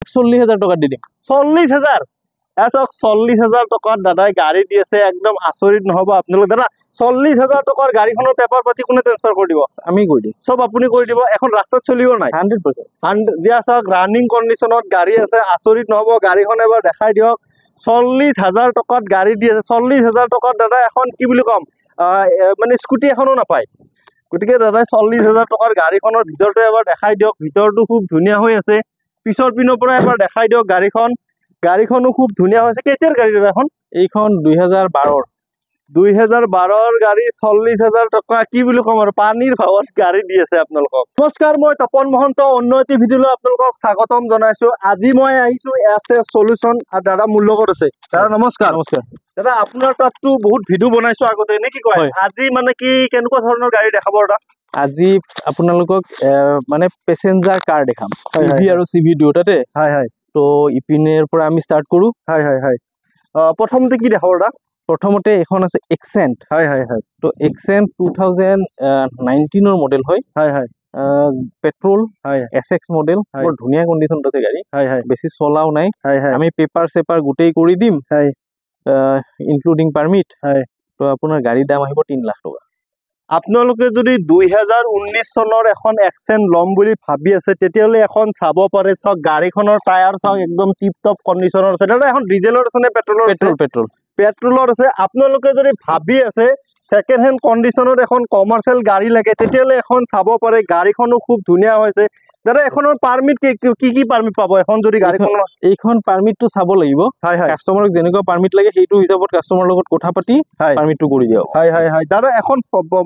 1,40,000 টাকা দি দিম 40,000 চাওক 40,000 টকাত দাদাই গাড়ী দি আছে একদম আচৰিত নহব আপোনালোক দাদা 40,000 টকাৰ গাড়ীখনৰ পেপাৰ পাতি কোনে ট্ৰান্সফাৰ কৰি দিব আমি কৰি দিম সব আপুনি কৰি দিব এখন ৰাস্তাত চলিব নাই 100% দিয়া চাওক ৰানিং কণ্ডিশ্যনত গাড়ী আছে আচৰিত নহব গাড়ীখন এবাৰ দেখাই দিয়ক 40,000 টকাত গাড়ী দি আছে 40,000 টকাত দাদা এখন কি বুলি কম মানে স্কুটি এখনো নাপায় গতিকে দাদাই 40,000 টকাৰ গাড়ীখনৰ ভিতৰটো এবাৰ দেখাই দিয়ক ভিতৰটো খুব ধুনীয়া হৈ আছে পিছৰ পিনৰ পৰা এবাৰ দেখাই দিয়ক গাড়ীখনো খুব ধুনীয়া হৈছে কেতিয়াৰ গাড়ী দাদা এখন এইখন 2012 গাড়ী 40,000 টকা কি বুলি কম আৰু পানীৰ ভাৱত গাড়ী দি আছে আপোনালোকক নমস্কাৰ মই তপন মহন্ত অন্য এটি ভিডিঅ'লৈ আপোনালোকক স্বাগতম জনাইছো আজি মই আহিছো এছ সলিউশন আৰু দাদা মোৰ লগত আছে দাদা নমস্কাৰ দাদা আপোনাৰ তাততো বহুত ভিডিঅ' বনাইছো আগতে নে কি কয় আজি মানে কি কেনেকুৱা ধৰণৰ গাড়ী দেখাব দাদা আজি আপোনালোকক মানে পেসেঞ্জাৰ কাৰ দেখাম ইভি আৰু সিভি দুটাতে তো ইপিনেৰ পৰা আমি স্টাৰ্ট কৰো প্ৰথমতে কি দেখাব দাদা প্ৰথমতে এখন আছে এক্সেন্ট তো এক্সেন্ট 2019 মডেল হয় পেট্ৰোল এসএক্স মডেল বৰ ধুনীয়া কন্ডিশনত আছে গাড়ী বেছি চলাও নাই আমি পেপাৰ সেপাৰ গুটেই কৰি দিম ইনক্লুডিং পাৰমিট তো আপোনাৰ গাড়ীৰ দাম আহিব 3 লাখ টকা আপোনালোকে যদি 2019 চনৰ এখন এক্সেন্ট লম বুলি ভাবি আছে তেতিয়ালে এখন চাব পাৰে সব গাড়ীখনৰ টায়াৰ সব একদম টিপ টপ কন্ডিশনৰ আছে দাদা এখন ডিজেলৰ আছে নে পেট্ৰলৰ আছে পেট্ৰলৰ আছে আপোনালোকে যদি ভাবি আছে সেকেন্ড হ্যান্ড কন্ডিশনত এখন কমাৰ্শিয়াল গাড়ী লাগে তেতিয়ালে এখন চাব পাৰে গাড়ীখনো খুব ধুনীয়া হৈছে দাদা এখনৰ পাৰমিট কি পাৰমিট পাব এখন যদি গাড়ীখন এইখন পাৰমিটটো চাব লাগিব কাস্টমাৰক যেনেকুৱা পাৰমিট লাগে সেইটো হিচাপত কাস্টমাৰৰ লগত কথা পাতি পাৰমিটটো কৰি দিও দাদা এখন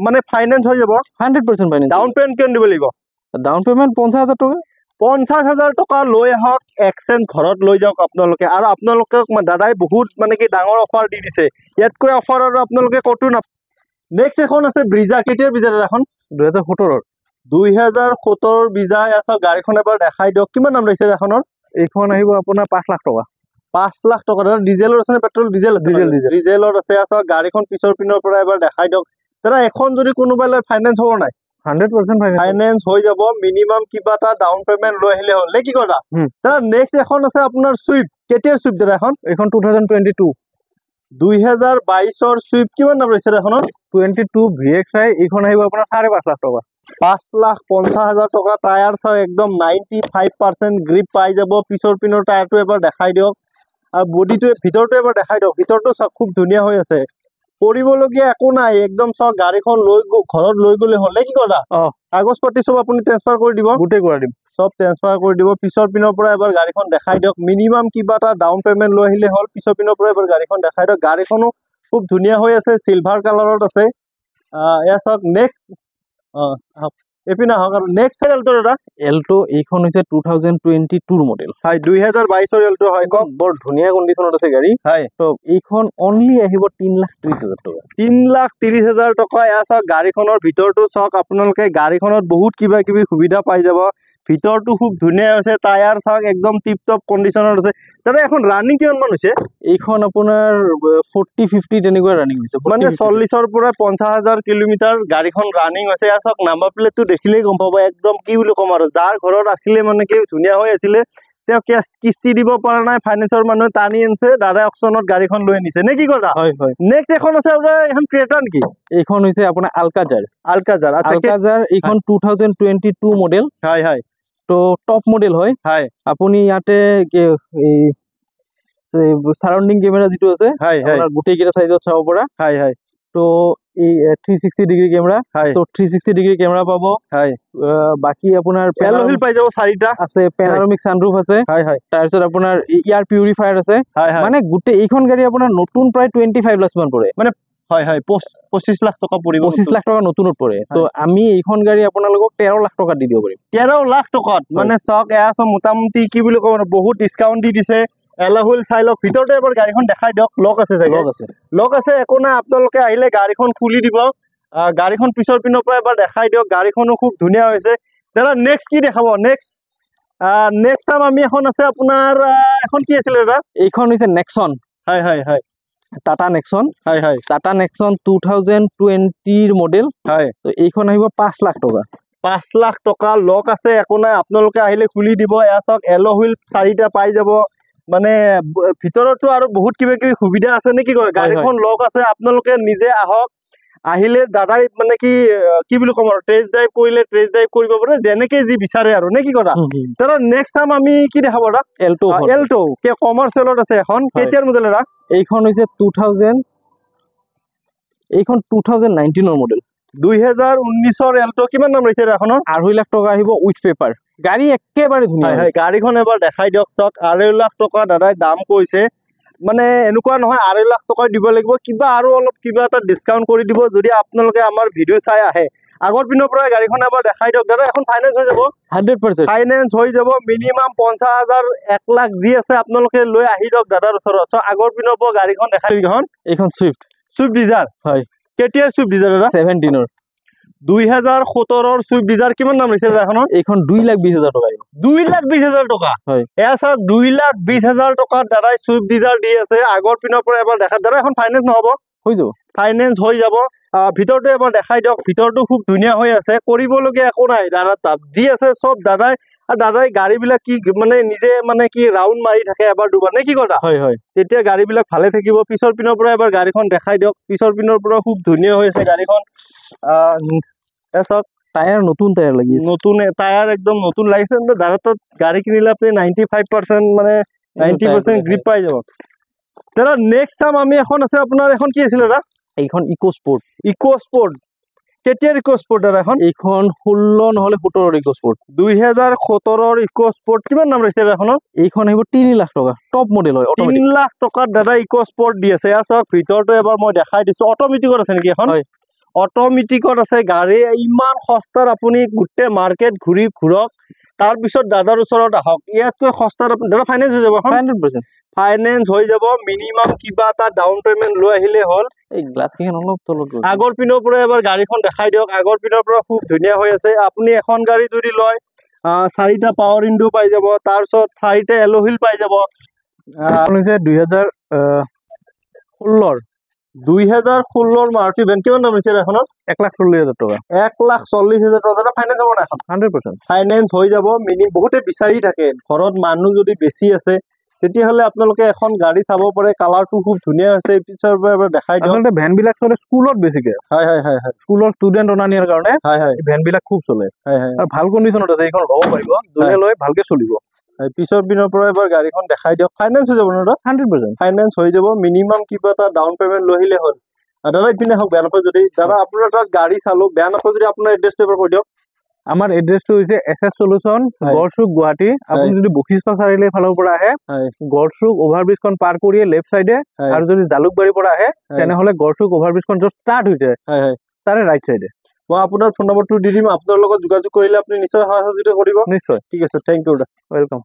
মানে ফাইনান্স হৈ যাব 100% ফাইনান্স ডাউন পেমেন্ট কিমান দিব লাগিব ডাউন পেমেন্ট 50,000 টকা 50,000 টকা লৈ আহক এক্সেন্ট ঘৰত লৈ যাওক আপোনালোকে আৰু আপোনালোকক দাদাই বহুত মানে কি ডাঙৰ অফাৰ দি দিছে ইয়াতকৈ অফাৰ আৰু আপোনালোকে কতো না নেক্সট এখন আছে ব্ৰিজা কেতিয়াৰ ব্ৰিজা এখন 2017 ব্ৰিজা আছে গাড়ীখন এবাৰ দেখাই দিয়ক কিমান দাম লৈছে এখনৰ এইখন আহিব আপোনাৰ 5 লাখ টকা 5 লাখ টকা দাদা ডিজেলৰ আছে পেট্ৰল ডিজেলৰ আছে গাড়ীখন পিছৰ পিনৰ পৰা এবাৰ দেখাই দিয়ক দাদা এখন যদি কোনোবাই লৈ ফাইনান্স হ'ব নাই 100% ফাইনান্স হৈ যাব মিনিমাম কিবা এটা ডাউন পেমেন্ট লৈ আহিলে হ'ল নে কি কথা দাদা নেক্সট এখন আছে আপোনাৰ সুইফট কেতিয়াৰ সুইফট দাদা এখন 2022 2022 সুইফট কিমান দাম লৈছে এখনৰ 22 VXI এইখন আহিব আপোনাৰ 5.5 লাখ টকা 5,50,000 টকা টায়াৰ চাও একদম 95% গ্ৰিপ পাই যাব পিছৰ পিনৰ টায়াৰটো এবাৰ দেখাই দিয়ক আৰু বডিটো ভিতৰটো এবাৰ দেখাই দিয়ক ভিতৰটো খুব ধুনীয়া হৈ আছে কৰিবলগীয়া একো নাই একদম সব গাড়ীখন লৈ ঘৰত লৈ গলে হলে কি কথা কাগজ পাতি সব আপুনি ট্ৰান্সফাৰ কৰি দিব গুটেই কৰি দিম সব ট্ৰান্সফাৰ কৰি দিব পিছৰ পিনৰ পৰা এবাৰ গাড়ীখন দেখাই দিয়ক মিনিমাম কিবা এটা ডাউন পেমেন্ট লৈ আহিলে হ'ল পিছৰ পিনৰ পৰা এবাৰ গাড়ীখন দেখাই দিয়ক গাড়ীখনো খুব ধুনীয়া হৈ আছে সিলভাৰ কালাৰত আছে এয়া সব নেক্সট এপিনা হক আৰু নেক্সট এল্টো দাদা এল্টো এইখন হৈছে 2022 মডেল 2022 এল্টো হয় বৰ ধুনীয়া কন্ডিশনত আছে গাড়ী তো এইখন অনলি আহিব 3,30,000 টকা 3,30,000 টকা আছে গাড়ীখনৰ ভিতৰটো চাওক আপোনালোকে গাড়ীখনত বহুত কিবা কিবি সুবিধা পাই যাব ভিতৰটো খুব ধুনীয়া আছে টায়াৰ চাওক একদম টিপ টপ কন্ডিশনত আছে দাদা এখন ৰানিং কিমান মান হৈছে এইখন আপোনাৰ 40-50 তেনেকুৱা ৰানিং হৈছে মানে 40ৰ পৰা 50,000 কিলোমিটাৰ গাড়ীখন ৰানিং হৈছে চাওক নাম্বাৰ প্লেটটো দেখিলেই গম পাব একদম কি বুলি কম আৰু যাৰ ঘৰত আছিলে মানে কি ধুনীয়া হৈ আছিলে তেওঁ কিস্তি দিব পৰা নাই ফাইনেন্সৰ মানুহে টানি আনছে দাদা অকচনত গাড়ীখন লৈ আনিছে নে কি কথা নেক্সট এখন আছে আপোনাৰ এখন ক্ৰেটা নেকি এইখন হৈছে আপোনাৰ আলকাজাৰ আচ্ছা এইখন 2022 মডেল তো টপ মডেল হয় আপুনি ইয়াতে সাৰাউন্ডিং কেমেৰা যেটো আছে আপোনাৰ গুটেই কেটা সাইজত চাব পৰা তো এই 360 ডিগ্ৰী কেমেৰা তো 360 ডিগ্ৰী কেমেৰা পাব বাকি আপোনাৰ এলয় হুইল পাই যাব চাৰিটা আছে পেনাৰোমিক সানৰুফ আছে তাৰপিছত আপোনাৰ এয়াৰ পিউৰিফায়াৰ আছে মানে গুটেই এইখন গাড়ী আপোনাৰ নতুন প্ৰায় 25 লাখ মান পৰে মানে 25 লাখ টকা পৰিব 25 লাখ টকা নতুনত পৰে তো আমি এইখন গাড়ী আপোনালোকক 13 লাখ টকা দি দিব পাৰিম 13 লাখ টকাত মানে সক এয়া মোটামুটি কি বুলি কম বহুত ডিসকাউন্ট দি দিছে এলয় হুইল চাই লওক ভিতৰতে এবাৰ গাড়ীখন দেখাই দিয়ক লক আছে লক আছে একো না আপোনালোকে আহিলে গাড়ীখন খুলি দিব গাড়ীখন পিছৰ পিনৰ পৰা এবাৰ দেখাই দিয়ক গাড়ীখনো খুব ধুনীয়া হৈছে দাদা নেক্সট কি দেখাব নেক্সট টাইম আমি এখন আছে আপোনাৰ এখন কি আছিল দাদা এইখন হৈছে Nexon Tata Nexon Tata Nexon 2020 model তো এইখন আহিব 5 লাখ টকা 5 লাখ টকা লক আছে, একো নাই, আপোনালোকে আহিলে খুলি দিব। এয়া চাওক এল হুইল 4টা পাই যাব, মানে ভিতৰতো আৰু বহুত কিবা কিবি সুবিধা আছে নে কি কয়। গাড়ীখন লক আছে, আপোনালোকে নিজে আহক, আহিলে দাদাই মানে কি বুলি ক'ম আৰু টেষ্ট ড্ৰাইভ কৰিলে টেষ্ট ড্ৰাইভ কৰিব পাৰে, যেনেকে যি বিচাৰে আৰু নে কি কথা। দাদা নেক্সট টাইম আমি কি দেখাব দাদা? এল্টো কমাৰ্চিয়েলত আছে এখন, কেতিয়াৰ মডেল দাদা? এইখন হৈছে 2019 মডেল। 2019 এল্টো। কিমান দাম ৰৈছে এখনৰ? 2.5 লাখ টকা আহিব উইথ পেপাৰ। গাড়ী একেবাৰে ধুনীয়া। গাড়ীখন এবাৰ দেখাই দিয়ক। চাওক 2.5 লাখ টকা দাদাই দাম কৈছে, মানে এনেকুৱা নহয় 2.5 লাখ টকা দিব লাগিব, কিবা আৰু অলপ কিবা এটা ডিছকাউণ্ট কৰি দিব যদি আপোনালোকে আমাৰ ভিডিঅ' চাই আহে। আগৰ পিনৰ পৰা গাড়ীখন এবাৰ দেখাই দিয়ক দাদা। এখন ফাইনেন্স হৈ যাব? 100% ফাইনেন্স হৈ যাব। মিনিমাম 50,000 1 লাখ যি আছে আপোনালোকে লৈ আহি যাওক দাদাৰ ওচৰত। চ' আগৰ পিনৰ পৰা গাড়ীখন দেখাই দিয়ক। এইখন চুইফ্ট ডিজাৰ। হয়। কেতিয়াৰ চুইফ্ট ডিজাৰ দাদা? 17 2017 চুইফ্ট ডিজাৰ। কিমান দাম লৈছে দাদা এখনৰ? এইখন 2,20,000 টকা। 2,20,000 টকা। হয়। এয়া চাওক 2,20,000 টকাত দাদাই চুইফ্ট ডিজাৰ দি আছে। আগৰ পিনৰ পৰা এবাৰ দেখা দাদা, এখন ফাইনেন্স নহ'ব? হৈ যাব। ফাইনেন্স হৈ যাব। ভিতৰটো এবাৰ দেখাই দিয়ক। ভিতৰটো খুব ধুনীয়া হৈ আছে, কৰিবলগীয়া একো নাই। দাদা তাত দি আছে চব দাদাই। আৰু দাদাই গাড়ীবিলাক কি মানে নিজে মানে কি ৰাউণ্ড মাৰি থাকে এবাৰ দুবাৰ নে কি কথা? হয়। তেতিয়া গাড়ীবিলাক ভালে থাকিব। পিছৰ পিনৰ পৰা এবাৰ গাড়ীখন দেখাই দিয়ক। পিছৰ পিনৰ পৰা খুব ধুনীয়া হৈ আছে গাড়ীখন। চাওক টায়াৰ নতুন টায়াৰ লাগি আছে। নতুন টায়াৰ একদম নতুন লাগিছে। দাদা তাত গাড়ী কিনিলে আপুনি 95% মানে 90% গ্ৰিপ পাই যাব। দাদা নেক্সট টাইম আমি এখন আছে আপোনাৰ, এখন কি আছিল দাদা? এইখন ইকো স্পৰ্ট। কেতিয়াৰ ইকো স্পৰ্ট দাদা এখন? এইখন 16 নহলে 17 ইকো স্পৰ্ট। 2017 eco sport. কিমান দাম ৰৈছে এখনৰ? এইখন আহিব 3 লাখ টকা। টপ মডেল হয়। 3 লাখ টকাত দাদা ইকো স্পৰ্ট দি আছে। এয়া চাওক ভিতৰটো এবাৰ মই দেখাই দিছো। অট'মেটিকত আছে নেকি এখন? অট'মেটিকত আছে গাড়ী। ইমান সস্তাত আপুনি গোটেই মাৰ্কেট ঘূৰক, তাৰপিছত দাদাৰ ওচৰত আহক। ইয়াতকৈ সস্তাত দাদা ফাইনেন্স হৈ যাব এখন? 100% ফাইনেন্স হৈ যাব। মিনিমাম কিবা এটা ডাউন পেমেণ্ট লৈ আহিলে হ'ল। এই গ্লাছকেইখন অলপ তলত গ'ল। আগৰ পিনৰ পৰা এবাৰ গাড়ীখন দেখাই দিয়ক। আগৰ পিনৰ পৰা খুব ধুনীয়া হৈ আছে। আপুনি এখন গাড়ী যদি লয় 4টা পাৱাৰ উইণ্ডো পাই যাব, তাৰপিছত 4টা এল হুইল পাই যাব। 2016 মাৰুতি ভেন। কিমান দাম হৈছে এখনত? 1,40,000 টকা। 1,40,000 টকা। দাদা ফাইনেন্স হ'ব না এখন? 100% ফাইনেন্স হৈ যাব। বহুতে বিচাৰি থাকে, ঘৰত মানুহ যদি বেছি আছে তেতিয়াহ'লে আপোনালোকে এখন গাড়ী চাব পাৰে। কালাৰটো খুব ধুনীয়া হৈছে। পিছৰ পৰা এবাৰ দেখাই দিয়ক। আচলতে ভেন বিলাক চলে স্কুলত বেছিকে। হয়। স্কুলৰ ষ্টুডেণ্ট অনা নিয়াৰ কাৰণে ভেন বিলাক খুব চলে। আৰু ভাল কণ্ডিশ্যনত আছে। এইখন ল'ব পাৰিব, যোনে লৈ ভালকে চলিব। পিছৰ পিনৰ পৰা এবাৰ গাড়ীখন দেখাই দিয়ক। ফাইনেন্স হৈ যাব ন দাদা? 100% ফাইনেন্স হৈ যাব। মিনিমাম কিবা এটা ডাউন পেমেণ্ট লৈ আহিলে হ'ল। দাদা ইপিনে হওক, বেয়া নাপায় যদি। দাদা আপোনাৰ তাত গাড়ী চালো, বেয়া নাপায় যদি আপোনাৰ এড্ৰেছটো এবাৰ কৈ দিয়ক। আমাৰ এড্ৰেছটো হৈছে SS সলিউশন, গড়চুক, গুৱাহাটী। আপুনি যদি বশিষ্ঠ চাৰিআলিৰ ফালৰ পৰা আহে, গড়চুক অভাৰব্ৰিজখন পাৰ কৰিয়ে লেফ্ট চাইডে, আৰু যদি জালুকবাৰীৰ পৰা আহে তেনেহ'লে গড়চুক অভাৰব্ৰিজখন য'ত ষ্টাৰ্ট হৈছে তাৰে ৰাইট চাইডে। মই আপোনাৰ ফোন নম্বৰটো দি দিম। আপোনাৰ লগত যোগাযোগ কৰিলে আপুনি নিশ্চয় সহায় সহযোগিতা কৰিব। নিশ্চয়। ঠিক আছে, থেংক ইউ। ৱেলকাম।